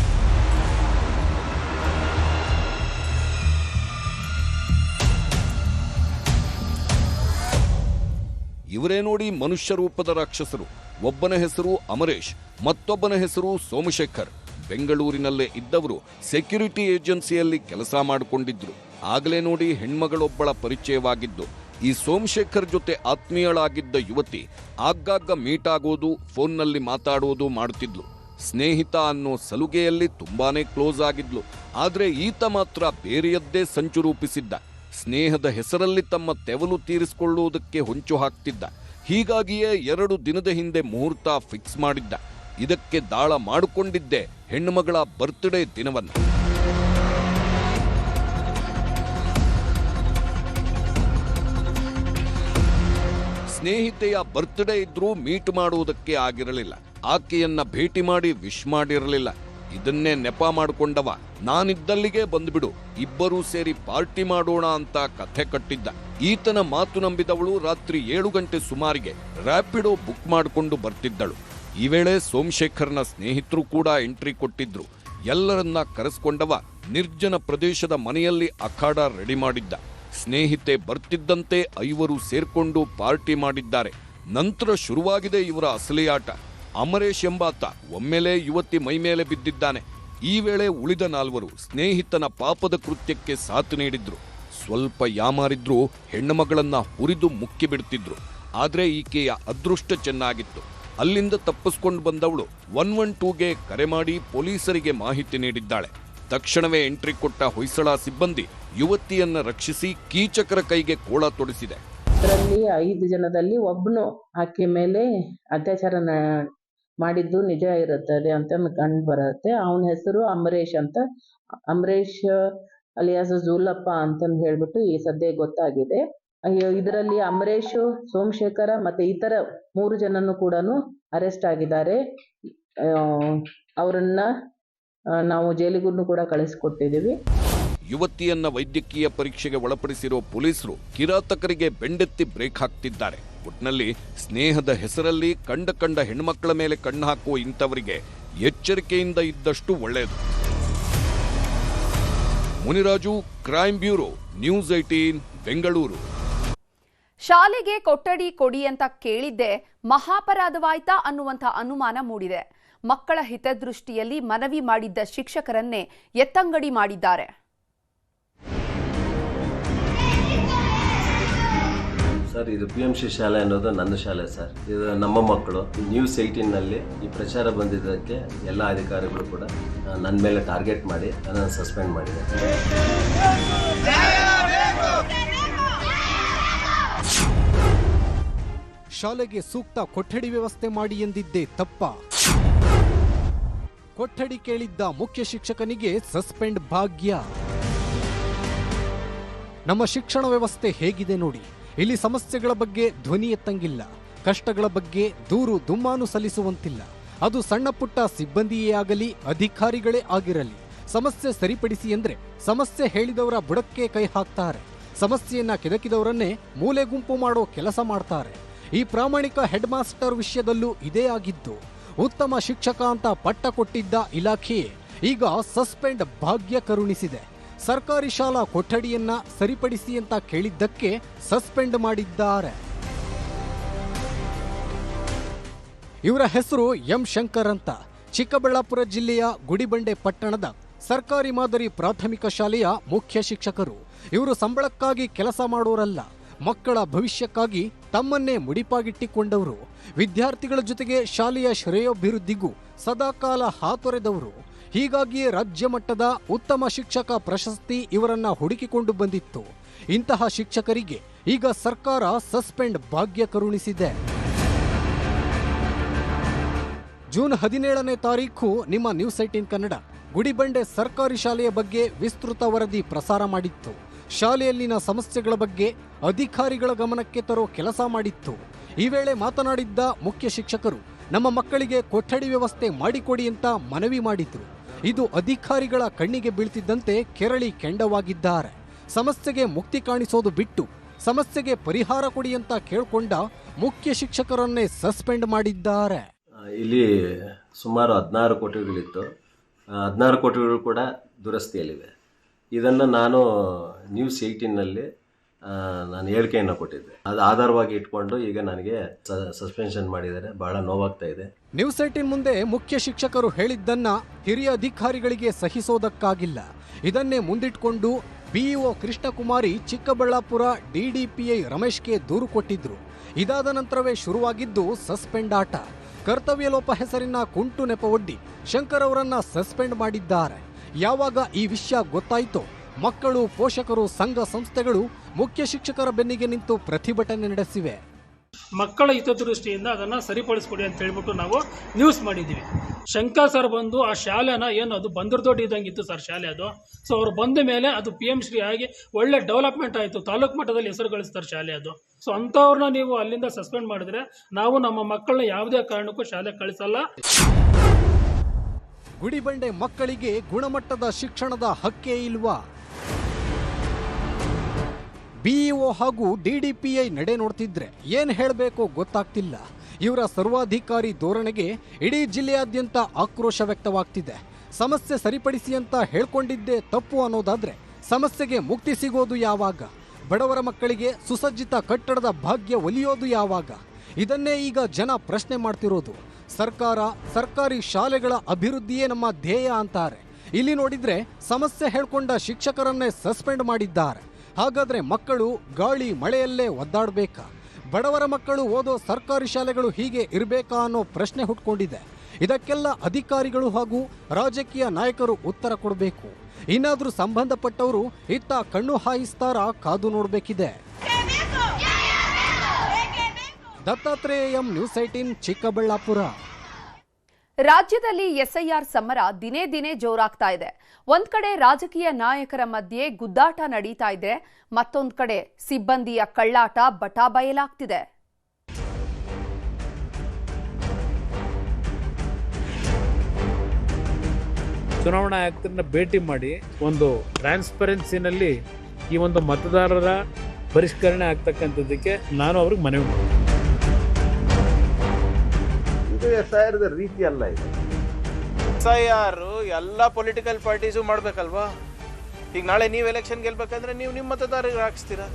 ಇವರೇ ನೋಡಿ ಮನುಷ್ಯ ರೂಪದ ರಾಕ್ಷಸರು. ಒಬ್ಬನ ಹೆಸರು ಅಮರೇಶ್, ಮತ್ತೊಬ್ಬನ ಹೆಸರು ಸೋಮಶೇಖರ್. ಬೆಂಗಳೂರಿನಲ್ಲೇ ಇದ್ದವರು ಸೆಕ್ಯೂರಿಟಿ ಏಜೆನ್ಸಿಯಲ್ಲಿ ಕೆಲಸ ಮಾಡಿಕೊಂಡಿದ್ರು. ಆಗಲೇ ನೋಡಿ ಹೆಣ್ಮಗಳೊಬ್ಬಳ ಪರಿಚಯವಾಗಿದ್ದು. ಈ ಸೋಮಶೇಖರ್ ಜೊತೆ ಆತ್ಮೀಯಳಾಗಿದ್ದ ಯುವತಿ ಆಗಾಗ ಮೀಟ್ ಆಗೋದು, ಫೋನ್ನಲ್ಲಿ ಮಾತಾಡೋದು ಮಾಡುತ್ತಿದ್ಲು. ಸ್ನೇಹಿತ ಅನ್ನೋ ಸಲುಗೆಯಲ್ಲಿ ತುಂಬಾನೇ ಕ್ಲೋಸ್ ಆಗಿದ್ಲು. ಆದ್ರೆ ಈತ ಮಾತ್ರ ಬೇರೆಯದ್ದೇ ಸಂಚು ರೂಪಿಸಿದ್ದ. ಸ್ನೇಹದ ಹೆಸರಲ್ಲಿ ತಮ್ಮ ತೆವಲು ತೀರಿಸಿಕೊಳ್ಳುವುದಕ್ಕೆ ಹೊಂಚು ಹಾಕ್ತಿದ್ದ. ಹೀಗಾಗಿಯೇ 2 ದಿನದ ಹಿಂದೆ ಮುಹೂರ್ತ ಫಿಕ್ಸ್ ಮಾಡಿದ್ದ. ಇದಕ್ಕೆ ದಾಳ ಮಾಡಿಕೊಂಡಿದ್ದೆ ಹೆಣ್ಣುಮಗಳ ಬರ್ತ್ಡೇ ದಿನವನ್ನು. ಸ್ನೇಹಿತೆಯ ಬರ್ತ್ಡೇ ಇದ್ರೂ ಮೀಟ್ ಮಾಡುವುದಕ್ಕೆ ಆಗಿರಲಿಲ್ಲ. ಆಕೆಯನ್ನ ಭೇಟಿ ಮಾಡಿ ವಿಶ್ ಮಾಡಿರಲಿಲ್ಲ. ಇದನ್ನೇ ನೆಪ ಮಾಡಿಕೊಂಡವ ನಾನಿದ್ದಲ್ಲಿಗೆ ಬಂದ್ಬಿಡು, ಇಬ್ಬರೂ ಸೇರಿ ಪಾರ್ಟಿ ಮಾಡೋಣ ಅಂತ ಕಥೆ ಕಟ್ಟಿದ್ದ. ಈತನ ಮಾತು ನಂಬಿದವಳು ರಾತ್ರಿ 7 ಗಂಟೆ ಸುಮಾರಿಗೆ ರ್ಯಾಪಿಡೋ ಬುಕ್ ಮಾಡಿಕೊಂಡು ಬರ್ತಿದ್ದಳು. ಈ ವೇಳೆ ಸೋಮಶೇಖರ್ನ ಸ್ನೇಹಿತರು ಕೂಡ ಎಂಟ್ರಿ ಕೊಟ್ಟಿದ್ರು. ಎಲ್ಲರನ್ನ ಕರೆಸ್ಕೊಂಡವ ನಿರ್ಜನ ಪ್ರದೇಶದ ಮನೆಯಲ್ಲಿ ಅಖಾಡ ರೆಡಿ ಮಾಡಿದ್ದ. ಸ್ನೇಹಿತೆ ಬರ್ತಿದ್ದಂತೆ 5 ಸೇರ್ಕೊಂಡು ಪಾರ್ಟಿ ಮಾಡಿದ್ದಾರೆ. ನಂತರ ಶುರುವಾಗಿದೆ ಇವರ ಅಸಲಿಯಾಟ. ಅಮರೇಶ್ ಎಂಬಾತ ಒಮ್ಮೆಲೆ ಯುವತಿ ಮೈಮೇಲೆ ಬಿದ್ದಿದ್ದಾನೆ. ಈ ವೇಳೆ ಉಳಿದ 4 ಸ್ನೇಹಿತನ ಪಾಪದ ಕೃತ್ಯಕ್ಕೆ ಸಾಥ್ ನೀಡಿದ್ರು. ಸ್ವಲ್ಪ ಯಾಮಾರಿದ್ರು ಹೆಣ್ಣುಮಗಳನ್ನ ಹುರಿದು ಮುಕ್ಕಿ ಬಿಡ್ತಿದ್ರು. ಆದ್ರೆ ಈಕೆಯ ಅದೃಷ್ಟ ಚೆನ್ನಾಗಿತ್ತು. ಅಲ್ಲಿಂದ ತಪ್ಪಿಸ್ಕೊಂಡು ಬಂದವಳು 112ಗೆ ಕರೆ ಮಾಡಿ ಪೊಲೀಸರಿಗೆ ಮಾಹಿತಿ ನೀಡಿದ್ದಾಳೆ. ತಕ್ಷಣವೇ ಎಂಟ್ರಿ ಕೊಟ್ಟ ಹೊಯ್ಸಳ ಸಿಬ್ಬಂದಿ ಯುವತಿಯನ್ನ ರಕ್ಷಿಸಿ ಕೀಚಕರ ಕೈಗೆ ಕೋಳ ತೊಡಿಸಿದೆ. ಇದರಲ್ಲಿ 5 ಜನದಲ್ಲಿ ಒಬ್ಬನು ಆಕೆ ಮೇಲೆ ಅತ್ಯಾಚಾರ ಮಾಡಿದ್ದು ನಿಜ ಇರುತ್ತದೆ ಅಂತ ಕಂಡು ಬರುತ್ತೆ. ಅವನ ಹೆಸರು ಅಮರೇಶ್ ಅಂತ. ಅಮರೇಶ್ ಅಲಿಯಾಸ್ ಜೂಲಪ್ಪ ಅಂತಂದು ಹೇಳ್ಬಿಟ್ಟು ಈ ಸದ್ಯ ಗೊತ್ತಾಗಿದೆ. ಇದರಲ್ಲಿ ಅಮರೇಶ್, ಸೋಮಶೇಖರ ಮತ್ತೆ ಇತರ 3 ಜನನು ಕೂಡ ಅರೆಸ್ಟ್ ಆಗಿದ್ದಾರೆ. ಅವರನ್ನ ನಾವು ಜೈಲಿಗೂ ಕೂಡ ಕಳಿಸ್ಕೊಟ್ಟಿದ್ದೀವಿ. ಯುವತಿಯನ್ನ ವೈದ್ಯಕೀಯ ಪರೀಕ್ಷೆಗೆ ಒಳಪಡಿಸಿರೋ ಪೊಲೀಸರು ಕಿರಾತಕರಿಗೆ ಬೆಂಡೆತ್ತಿ ಬ್ರೇಕ್ ಹಾಕ್ತಿದ್ದಾರೆ. ಒಟ್ನಲ್ಲಿ ಸ್ನೇಹದ ಹೆಸರಲ್ಲಿ ಕಂಡ ಹೆಣ್ಮಕ್ಕಳ ಮೇಲೆ ಕಣ್ಣು ಹಾಕುವ ಇಂಥವರಿಗೆ ಎಚ್ಚರಿಕೆಯಿಂದ ಇದ್ದಷ್ಟು ಒಳ್ಳೆಯದು. Muniraju, crime bureau, news 18, Bengaluru. ಶಾಲೆಗೆ ಕೊಠಡಿ ಕೊಡಿ ಅಂತ ಕೇಳಿದ್ದೆ ಮಹಾಪರಾಧವಾಯ್ತಾ ಅನ್ನುವಂಥ ಅನುಮಾನ ಮೂಡಿದೆ. ಮಕ್ಕಳ ಹಿತದೃಷ್ಟಿಯಲ್ಲಿ ಮನವಿ ಮಾಡಿದ್ದ ಶಿಕ್ಷಕರನ್ನೇ ಎತ್ತಂಗಡಿ ಮಾಡಿದ್ದಾರೆ. ಸರ್, ಇದು PMC ಶಾಲೆ ಅನ್ನೋದು ನನ್ನ ಶಾಲೆ ಸರ್. ಇದು ನಮ್ಮ ಮಕ್ಕಳು. ನ್ಯೂಸ್ 18ನಲ್ಲಿ ಈ ಪ್ರಚಾರ ಬಂದಿದ್ದಕ್ಕೆ ಎಲ್ಲ ಅಧಿಕಾರಿಗಳು ಕೂಡ ನನ್ನ ಮೇಲೆ ಟಾರ್ಗೆಟ್ ಮಾಡಿ ನನ್ನನ್ನು ಸಸ್ಪೆಂಡ್ ಮಾಡಿದ್ದಾರೆ. ಶಾಲೆಗೆ ಸೂಕ್ತ ಕೊಠಡಿ ವ್ಯವಸ್ಥೆ ಮಾಡಿ ಎಂದಿದ್ದೇ ತಪ್ಪ? ಕೊಠಡಿ ಕೇಳಿದ್ದ ಮುಖ್ಯ ಶಿಕ್ಷಕನಿಗೆ ಸಸ್ಪೆಂಡ್ ಭಾಗ್ಯ. ನಮ್ಮ ಶಿಕ್ಷಣ ವ್ಯವಸ್ಥೆ ಹೇಗಿದೆ ನೋಡಿ. ಇಲ್ಲಿ ಸಮಸ್ಯೆಗಳ ಬಗ್ಗೆ ಧ್ವನಿ ಎತ್ತಂಗಿಲ್ಲ, ಕಷ್ಟಗಳ ಬಗ್ಗೆ ದೂರು ದುಮ್ಮಾನು ಸಲ್ಲಿಸುವಂತಿಲ್ಲ. ಅದು ಸಣ್ಣ ಪುಟ್ಟ ಸಿಬ್ಬಂದಿಯೇ ಆಗಲಿ, ಅಧಿಕಾರಿಗಳೇ ಆಗಿರಲಿ. ಸಮಸ್ಯೆ ಸರಿಪಡಿಸಿ ಎಂದ್ರೆ ಸಮಸ್ಯೆ ಹೇಳಿದವರ ಬುಡಕ್ಕೆ ಕೈ ಹಾಕ್ತಾರೆ. ಸಮಸ್ಯೆಯನ್ನ ಕೆದಕಿದವರನ್ನೇ ಮೂಲೆ ಗುಂಪು ಮಾಡೋ ಕೆಲಸ ಮಾಡ್ತಾರೆ. ಈ ಪ್ರಾಮಾಣಿಕ ಹೆಡ್ ಮಾಸ್ಟರ್ ವಿಷಯದಲ್ಲೂ ಇದೇ ಆಗಿದ್ದು. ಉತ್ತಮ ಶಿಕ್ಷಕ ಅಂತ ಪಟ್ಟ ಕೊಟ್ಟಿದ್ದ ಇಲಾಖೆಯೇ ಈಗ ಸಸ್ಪೆಂಡ್ ಭಾಗ್ಯ ಕರುಣಿಸಿದೆ. ಸರ್ಕಾರಿ ಶಾಲಾ ಕೊಠಡಿಯನ್ನ ಸರಿಪಡಿಸಿ ಅಂತ ಕೇಳಿದ್ದಕ್ಕೆ ಸಸ್ಪೆಂಡ್ ಮಾಡಿದ್ದಾರೆ. ಇವರ ಹೆಸರು ಎಂ ಶಂಕರ್ ಅಂತ. ಚಿಕ್ಕಬಳ್ಳಾಪುರ ಜಿಲ್ಲೆಯ ಗುಡಿಬಂಡೆ ಪಟ್ಟಣದ ಸರ್ಕಾರಿ ಮಾದರಿ ಪ್ರಾಥಮಿಕ ಶಾಲೆಯ ಮುಖ್ಯ ಶಿಕ್ಷಕರು. ಇವರು ಸಂಬಳಕ್ಕಾಗಿ ಕೆಲಸ ಮಾಡೋರಲ್ಲ, ಮಕ್ಕಳ ಭವಿಷ್ಯಕ್ಕಾಗಿ ತಮ್ಮನ್ನೇ ಮುಡಿಪಾಗಿಟ್ಟಿಕೊಂಡವರು. ವಿದ್ಯಾರ್ಥಿಗಳ ಜೊತೆಗೆ ಶಾಲೆಯ ಶ್ರೇಯೋಭಿವೃದ್ಧಿಗೂ ಸದಾಕಾಲ ಹಾತೊರೆದವರು. ಹೀಗಾಗಿಯೇ ರಾಜ್ಯ ಮಟ್ಟದ ಉತ್ತಮ ಶಿಕ್ಷಕ ಪ್ರಶಸ್ತಿ ಇವರನ್ನ ಹುಡುಕಿಕೊಂಡು ಬಂದಿತ್ತು. ಇಂತಹ ಶಿಕ್ಷಕರಿಗೆ ಈಗ ಸರ್ಕಾರ ಸಸ್ಪೆಂಡ್ ಭಾಗ್ಯ ಕರುಣಿಸಿದೆ. ಜೂನ್ 17ನೇ ತಾರೀಖು ನಿಮ್ಮ ನ್ಯೂಸ್ 18 ಕನ್ನಡ ಗುಡಿಬಂಡೆ ಸರ್ಕಾರಿ ಶಾಲೆಯ ಬಗ್ಗೆ ವಿಸ್ತೃತ ವರದಿ ಪ್ರಸಾರ ಮಾಡಿತ್ತು. ಶಾಲೆಯಲ್ಲಿನ ಸಮಸ್ಯೆಗಳ ಬಗ್ಗೆ ಅಧಿಕಾರಿಗಳ ಗಮನಕ್ಕೆ ತರೋ ಕೆಲಸ ಮಾಡಿತ್ತು. ಈ ವೇಳೆ ಮಾತನಾಡಿದ್ದ ಮುಖ್ಯ ಶಿಕ್ಷಕರು ನಮ್ಮ ಮಕ್ಕಳಿಗೆ ಕೊಠಡಿ ವ್ಯವಸ್ಥೆ ಮಾಡಿಕೊಡಿ ಅಂತ ಮನವಿ ಮಾಡಿದ್ರು. ಇದು ಅಧಿಕಾರಿಗಳ ಕಣ್ಣಿಗೆ ಬೀಳ್ತಿದ್ದಂತೆ ಕೆರಳಿ ಕೆಂಡವಾಗಿದ್ದಾರೆ. ಸಮಸ್ಯೆಗೆ ಮುಕ್ತಿ ಕಾಣಿಸೋದು ಬಿಟ್ಟು ಸಮಸ್ಯೆಗೆ ಪರಿಹಾರ ಕೊಡಿ ಅಂತ ಕೇಳ್ಕೊಂಡ ಮುಖ್ಯ ಶಿಕ್ಷಕರನ್ನೇ ಸಸ್ಪೆಂಡ್ ಮಾಡಿದ್ದಾರೆ. ಇಲ್ಲಿ ಸುಮಾರು 16 ಕೊಠಡಿಗಳಿತ್ತು. 16 ಕೊಠಡಿಗಳು ಕೂಡ ದುರಸ್ತಿಯಲ್ಲಿವೆ. ಇದನ್ನು ನಾನು ನ್ಯೂಸ್ 18ನಲ್ಲಿ ನಾನು ಹೇಳಿಕೆಯನ್ನು ಕೊಟ್ಟಿದ್ದೆ. ಅದು ಆಧಾರವಾಗಿ ಇಟ್ಕೊಂಡು ಈಗ ನನಗೆ ಸಸ್ಪೆನ್ಷನ್ ಮಾಡಿದ್ದಾರೆ. ಬಹಳ ನೋವಾಗ್ತಾ ಇದೆ. ನ್ಯೂಸ್ 18 ಮುಂದೆ ಮುಖ್ಯ ಶಿಕ್ಷಕರು ಹೇಳಿದ್ದನ್ನ ಹಿರಿಯ ಅಧಿಕಾರಿಗಳಿಗೆ ಸಹಿಸೋದಕ್ಕಾಗಿಲ್ಲ. ಇದನ್ನೇ ಮುಂದಿಟ್ಕೊಂಡು BEO ಕೃಷ್ಣಕುಮಾರಿ ಚಿಕ್ಕಬಳ್ಳಾಪುರ DDPI ರಮೇಶ್ಗೆ ದೂರು ಕೊಟ್ಟಿದ್ರು. ಇದಾದ ನಂತರವೇ ಶುರುವಾಗಿದ್ದು ಸಸ್ಪೆಂಡ್ ಆಟ. ಕರ್ತವ್ಯ ಲೋಪ ಹೆಸರಿನ ಕುಂಟು ನೆಪವೊಡ್ಡಿ ಶಂಕರ್ ಅವರನ್ನ ಸಸ್ಪೆಂಡ್ ಮಾಡಿದ್ದಾರೆ. ಯಾವಾಗ ಈ ವಿಷಯ ಗೊತ್ತಾಯಿತೋ ಮಕ್ಕಳು, ಪೋಷಕರು, ಸಂಘ ಸಂಸ್ಥೆಗಳು ಮುಖ್ಯ ಶಿಕ್ಷಕರ ಬೆನ್ನಿಗೆ ನಿಂತು ಪ್ರತಿಭಟನೆ ನಡೆಸಿವೆ. ಮಕ್ಕಳ ಹಿತದೃಷ್ಟಿಯಿಂದ ಅದನ್ನು ಸರಿಪಡಿಸ್ಕೊಡಿ ಅಂತ ಹೇಳ್ಬಿಟ್ಟು ನಾವು ನ್ಯೂಸ್ ಮಾಡಿದ್ದೀವಿ. ಶಂಕರ್ ಸರ್ ಬಂದು ಆ ಶಾಲೆನ ಏನು ಅದು ಬಂದರದೊಡ್ಡಿ ಇದ್ದಂಗೆ ಇತ್ತು ಸರ್ ಶಾಲೆ ಅದು. ಸೊ ಅವ್ರು ಬಂದ ಮೇಲೆ ಅದು PMC ಆಗಿ ಒಳ್ಳೆ ಡೆವಲಪ್ಮೆಂಟ್ ಆಯಿತು. ತಾಲೂಕು ಮಟ್ಟದಲ್ಲಿ ಹೆಸರು ಗಳಿಸ್ತಾರೆ ಶಾಲೆ ಅದು. ಸೊ ಅಂಥವ್ರನ್ನ ನೀವು ಅಲ್ಲಿಂದ ಸಸ್ಪೆಂಡ್ ಮಾಡಿದ್ರೆ ನಾವು ನಮ್ಮ ಮಕ್ಕಳನ್ನ ಯಾವುದೇ ಕಾರಣಕ್ಕೂ ಶಾಲೆ ಕಳಿಸಲ್ಲ. ಗುಡಿಬಂಡೆ ಮಕ್ಕಳಿಗೆ ಗುಣಮಟ್ಟದ ಶಿಕ್ಷಣದ ಹಕ್ಕೇ ಇಲ್ವಾ? BEO ಹಾಗೂ DDPI ನಡೆ ನೋಡ್ತಿದ್ರೆ ಏನ್ ಹೇಳಬೇಕೋ ಗೊತ್ತಾಗ್ತಿಲ್ಲ. ಇವರ ಸರ್ವಾಧಿಕಾರಿ ಧೋರಣೆಗೆ ಇಡೀ ಜಿಲ್ಲೆಯಾದ್ಯಂತ ಆಕ್ರೋಶ ವ್ಯಕ್ತವಾಗ್ತಿದೆ. ಸಮಸ್ಯೆ ಸರಿಪಡಿಸಿ ಅಂತ ಹೇಳ್ಕೊಂಡಿದ್ದೇ ತಪ್ಪು ಅನ್ನೋದಾದ್ರೆ ಸಮಸ್ಯೆಗೆ ಮುಕ್ತಿ ಸಿಗೋದು ಯಾವಾಗ? ಬಡವರ ಮಕ್ಕಳಿಗೆ ಸುಸಜ್ಜಿತ ಕಟ್ಟಡದ ಭಾಗ್ಯ ಒಲಿಯೋದು ಯಾವಾಗ? ಇದನ್ನೇ ಈಗ ಜನ ಪ್ರಶ್ನೆ ಮಾಡ್ತಿರೋದು. ಸರ್ಕಾರ, ಸರ್ಕಾರಿ ಶಾಲೆಗಳ ಅಭಿವೃದ್ಧಿಯೇ ನಮ್ಮ ಧ್ಯೇಯ ಅಂತಾರೆ. ಇಲ್ಲಿ ನೋಡಿದ್ರೆ ಸಮಸ್ಯೆ ಹೇಳ್ಕೊಂಡ ಶಿಕ್ಷಕರನ್ನೇ ಸಸ್ಪೆಂಡ್ ಮಾಡಿದ್ದಾರೆ. ಹಾಗಾದ್ರೆ ಮಕ್ಕಳು ಗಾಳಿ ಮಳೆಯಲ್ಲೇ ಒದ್ದಾಡಬೇಕಾ? ಬಡವರ ಮಕ್ಕಳು ಓದೋ ಸರ್ಕಾರಿ ಶಾಲೆಗಳು ಹೀಗೆ ಇರಬೇಕಾ ಅನ್ನೋ ಪ್ರಶ್ನೆ ಹುಟ್ಕೊಂಡಿದೆ. ಇದಕ್ಕೆಲ್ಲ ಅಧಿಕಾರಿಗಳು ಹಾಗೂ ರಾಜಕೀಯ ನಾಯಕರು ಉತ್ತರ ಕೊಡಬೇಕು. ಇನ್ನಾದ್ರೂ ಸಂಬಂಧಪಟ್ಟವರು ಇತ್ತ ಕಣ್ಣು ಹಾಯಿಸ್ತಾರಾ ಕಾದು ನೋಡಬೇಕಿದೆ. Dattatreya M, news 18, Chikkaballapura. ರಾಜ್ಯದಲ್ಲಿ ಎಸ್ಐಆರ್ ಸಮರ ದಿನೇ ದಿನೇ ಜೋರಾಗ್ತಾ ಇದೆ. ಒಂದ್ ಕಡೆ ರಾಜಕೀಯ ನಾಯಕರ ಮಧ್ಯೆ ಗುದ್ದಾಟ ನಡೀತಾ ಇದೆ, ಮತ್ತೊಂದ್ ಕಡೆ ಸಿಬ್ಬಂದಿಯ ಕಳ್ಳಾಟ ಬಟಾಬಯಲಾಗ್ತಿದೆ. ಚುನಾವಣಾ ಆಯುಕ್ತರನ್ನ ಭೇಟಿ ಮಾಡಿ ಒಂದು ಟ್ರಾನ್ಸ್ಪರೆನ್ಸಿನಲ್ಲಿ ಈ ಒಂದು ಮತದಾರರ ಪರಿಷ್ಕರಣೆ ಆಗ್ತಕ್ಕಂಥದ್ದಕ್ಕೆ ನಾನು ಅವ್ರಿಗೆ ಮನವಿ ಮಾಡಿದೆ. ಇದು ಎಸ್ಐಆರ್ ರೀತಿ ಅಲ್ಲ. ಇದು ಎಸ್ಐಆರ್ ಎಲ್ಲ ಪೊಲಿಟಿಕಲ್ ಪಾರ್ಟೀಸು ಮಾಡ್ಬೇಕಲ್ವಾ? ಈಗ ನಾಳೆ ನೀವು ಎಲೆಕ್ಷನ್ ಗೆಲ್ಬೇಕಂದ್ರೆ ನೀವು ನಿಮ್ಮ ಮತದಾರರಿಗೆ ಹಾಕಿಸ್ತೀರಾ?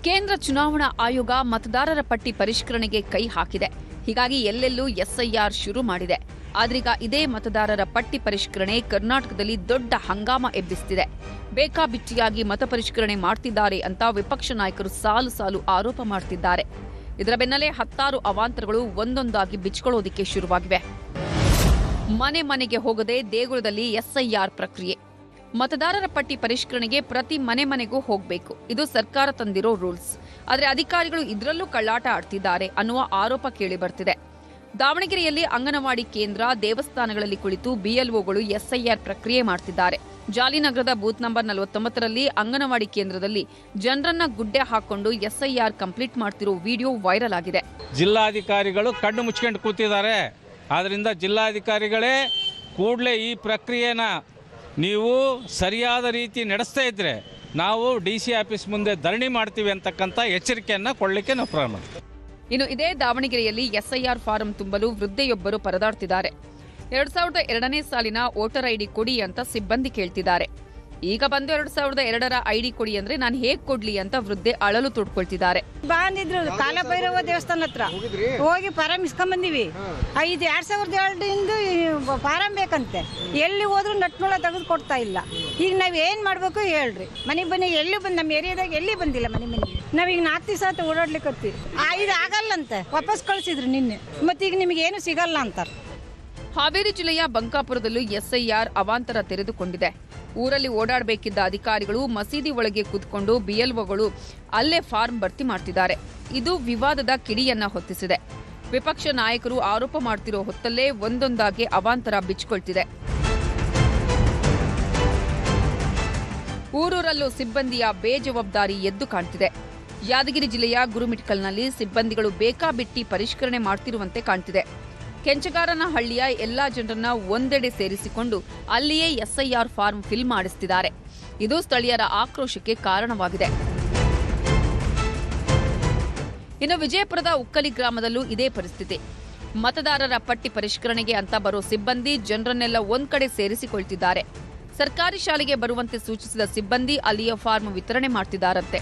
ಕೇಂದ್ರ ಚುನಾವಣಾ ಆಯೋಗ ಮತದಾರರ ಪಟ್ಟಿ ಪರಿಷ್ಕರಣೆಗೆ ಕೈ ಹಾಕಿದೆ. ಹೀಗಾಗಿ ಎಲ್ಲೆಲ್ಲೂ ಎಸ್ಐಆರ್ ಶುರು ಮಾಡಿದೆ. ಆದ್ರೀಗ ಇದೇ ಮತದಾರರ ಪಟ್ಟಿ ಪರಿಷ್ಕರಣೆ ಕರ್ನಾಟಕದಲ್ಲಿ ದೊಡ್ಡ ಹಂಗಾಮ ಎಬ್ಬಿಸುತ್ತಿದೆ. ಬೇಕಾಬಿಟ್ಟಿಯಾಗಿ ಮತ ಪರಿಷ್ಕರಣೆ ಮಾಡ್ತಿದ್ದಾರೆ ಅಂತ ವಿಪಕ್ಷ ನಾಯಕರು ಸಾಲು ಸಾಲು ಆರೋಪ ಮಾಡ್ತಿದ್ದಾರೆ. ಇದರ ಬೆನ್ನಲ್ಲೇ ಹತ್ತಾರು ಅವಾಂತರಗಳು ಒಂದೊಂದಾಗಿ ಬಿಚ್ಕೊಳ್ಳೋದಿಕ್ಕೆ ಶುರುವಾಗಿವೆ. ಮನೆ ಮನೆಗೆ ಹೋಗದೆ ದೇಗುಲದಲ್ಲಿ ಎಸ್ಐಆರ್ ಪ್ರಕ್ರಿಯೆ. ಮತದಾರರ ಪಟ್ಟಿ ಪರಿಷ್ಕರಣೆಗೆ ಪ್ರತಿ ಮನೆ ಮನೆಗೂ ಹೋಗಬೇಕು. ಇದು ಸರ್ಕಾರ ತಂದಿರೋ ರೂಲ್ಸ್. ಆದರೆ ಅಧಿಕಾರಿಗಳು ಇದರಲ್ಲೂ ಕಳ್ಳಾಟ ಆಡ್ತಿದ್ದಾರೆ ಅನ್ನುವ ಆರೋಪ ಕೇಳಿ ಬರ್ತಿದೆ. ದಾವಣಗೆರೆಯಲ್ಲಿ ಅಂಗನವಾಡಿ ಕೇಂದ್ರ, ದೇವಸ್ಥಾನಗಳಲ್ಲಿ ಕುಳಿತು ಬಿಎಲ್ಒಗಳು ಎಸ್ಐಆರ್ ಪ್ರಕ್ರಿಯೆ ಮಾಡ್ತಿದ್ದಾರೆ. ಜಾಲಿನಗರದ ಬೂತ್ ನಂಬರ್ 49ರಲ್ಲಿ ಅಂಗನವಾಡಿ ಕೇಂದ್ರದಲ್ಲಿ ಜನರನ್ನ ಗುಡ್ಡೆ ಹಾಕೊಂಡು ಎಸ್ಐಆರ್ ಕಂಪ್ಲೀಟ್ ಮಾಡ್ತಿರೋ ವಿಡಿಯೋ ವೈರಲ್ ಆಗಿದೆ. ಜಿಲ್ಲಾಧಿಕಾರಿಗಳು ಕಣ್ಣು ಮುಚ್ಕೊಂಡು ಕೂತಿದ್ದಾರೆ. ಆದ್ದರಿಂದ ಜಿಲ್ಲಾಧಿಕಾರಿಗಳೇ ಕೂಡಲೇ ಈ ಪ್ರಕ್ರಿಯೆನ ನೀವು ಸರಿಯಾದ ರೀತಿ ನಡೆಸ್ತಾ ಇದ್ರೆ ನಾವು DC ಆಫೀಸ್ ಮುಂದೆ ಧರಣಿ ಮಾಡ್ತೀವಿ ಅಂತಕ್ಕಂಥ ಎಚ್ಚರಿಕೆಯನ್ನು ಕೊಡಲಿಕ್ಕೆ ನಾವು ಪ್ರಾರಂಭ ಮಾಡ್ತೀವಿ. ಇನ್ನು ಇದೇ ದಾವಣಗೆರೆಯಲ್ಲಿ ಎಸ್ಐಆರ್ ಫಾರಂ ತುಂಬಲು ವೃದ್ಧೆಯೊಬ್ಬರು ಪರದಾಡ್ತಿದ್ದಾರೆ. 2002ನೇ ಸಾಲಿನ ವೋಟರ್ ಐಡಿ ಕೊಡಿ ಅಂತ ಸಿಬ್ಬಂದಿ ಕೇಳ್ತಿದ್ದಾರೆ. ಈಗ ಬಂದು 2002ರ ಐಡಿ ಕೊಡಿ ಅಂದ್ರೆ ನಾನು ಹೇಗ್ ಕೊಡ್ಲಿ ಅಂತ ವೃದ್ಧೆ ಅಳಲು ತೊಡ್ಕೊಳ್ತಿದ್ದಾರೆ. ಬಂದಿದ್ರು ಕಾಲಭೈರವ ದೇವಸ್ಥಾನ ಹತ್ರ ಹೋಗಿ ಫಾರಂ ಇಸ್ಕೊಂಡ್ ಬಂದಿವಿ. 2002 ಫಾರಂ ಬೇಕಂತೆ. ಎಲ್ಲಿ ಹೋದ್ರು ನಟ್ನೊಳ ತೆಗೆದು ಕೊಡ್ತಾ ಇಲ್ಲ. ಈಗ ನಾವ್ ಏನ್ ಮಾಡ್ಬೇಕು ಹೇಳ್ರಿ? ಮನೆಗೆ ಬನ್ನಿ, ಎಲ್ಲಿ ಬಂದ್ ನಮ್ಮ ಏರಿಯಾದಾಗ ಎಲ್ಲಿ ಬಂದಿಲ್ಲ ಮನೆ ಮನೆಗೆ. ನಾವೀಗ 4 ದಿವಸ ಆತ ಓಡಾಡ್ಲಿಕ್ಕೆ ಇದು ಆಗಲ್ಲಂತೆ, ವಾಪಸ್ ಕಳಿಸಿದ್ರು ನಿನ್ನೆ. ಮತ್ತೀಗ ನಿಮ್ಗೆ ಏನು ಸಿಗಲ್ಲ ಅಂತಾರೆ. ಹಾವೇರಿ ಜಿಲ್ಲೆಯ ಬಂಕಾಪುರದಲ್ಲೂ ಎಸ್ಐಆರ್ ಅವಾಂತರ ತೆರೆದುಕೊಂಡಿದೆ. ಊರಲ್ಲಿ ಓಡಾಡಬೇಕಿದ್ದ ಅಧಿಕಾರಿಗಳು ಮಸೀದಿ ಒಳಗೆ ಕೂತ್ಕೊಂಡು ಬಿಎಲ್ಒಗಳು ಅಲ್ಲೇ ಫಾರ್ಮ್ ಭರ್ತಿ ಮಾಡ್ತಿದ್ದಾರೆ. ಇದು ವಿವಾದದ ಕಿಡಿಯನ್ನ ಹೊತ್ತಿಸಿದೆ. ವಿಪಕ್ಷ ನಾಯಕರು ಆರೋಪ ಮಾಡ್ತಿರೋ ಹೊತ್ತಲ್ಲೇ ಒಂದೊಂದಾಗಿ ಅವಾಂತರ ಬಿಚ್ಚಿಕೊಳ್ತಿದೆ. ಊರೂರಲ್ಲೂ ಸಿಬ್ಬಂದಿಯ ಬೇಜವಾಬ್ದಾರಿ ಎದ್ದು ಕಾಣ್ತಿದೆ. ಯಾದಗಿರಿ ಜಿಲ್ಲೆಯ ಗುರುಮಿಟ್ಕಲ್ನಲ್ಲಿ ಸಿಬ್ಬಂದಿಗಳು ಬೇಕಾಬಿಟ್ಟಿ ಪರಿಷ್ಕರಣೆ ಮಾಡ್ತಿರುವಂತೆ ಕಾಣ್ತಿದೆ. ಕೆಂಚಗಾರನಹಳ್ಳಿಯ ಎಲ್ಲಾ ಜನರನ್ನ ಒಂದೆಡೆ ಸೇರಿಸಿಕೊಂಡು ಅಲ್ಲಿಯೇ ಎಸ್ಐಆರ್ ಫಾರ್ಮ್ ಫಿಲ್ ಮಾಡಿಸುತ್ತಿದ್ದಾರೆ. ಇದು ಸ್ಥಳೀಯರ ಆಕ್ರೋಶಕ್ಕೆ ಕಾರಣವಾಗಿದೆ. ಇನ್ನು ವಿಜಯಪುರದ ಉಕ್ಕಲಿ ಗ್ರಾಮದಲ್ಲೂ ಇದೇ ಪರಿಸ್ಥಿತಿ. ಮತದಾರರ ಪಟ್ಟಿ ಪರಿಷ್ಕರಣೆಗೆ ಅಂತ ಬರೋ ಸಿಬ್ಬಂದಿ ಜನರನ್ನೆಲ್ಲ ಒಂದ್ ಕಡೆ ಸೇರಿಸಿಕೊಳ್ತಿದ್ದಾರೆ. ಸರ್ಕಾರಿ ಶಾಲೆಗೆ ಬರುವಂತೆ ಸೂಚಿಸಿದ ಸಿಬ್ಬಂದಿ ಅಲ್ಲಿಯ ಫಾರ್ಮ್ ವಿತರಣೆ ಮಾಡ್ತಿದ್ದಾರಂತೆ.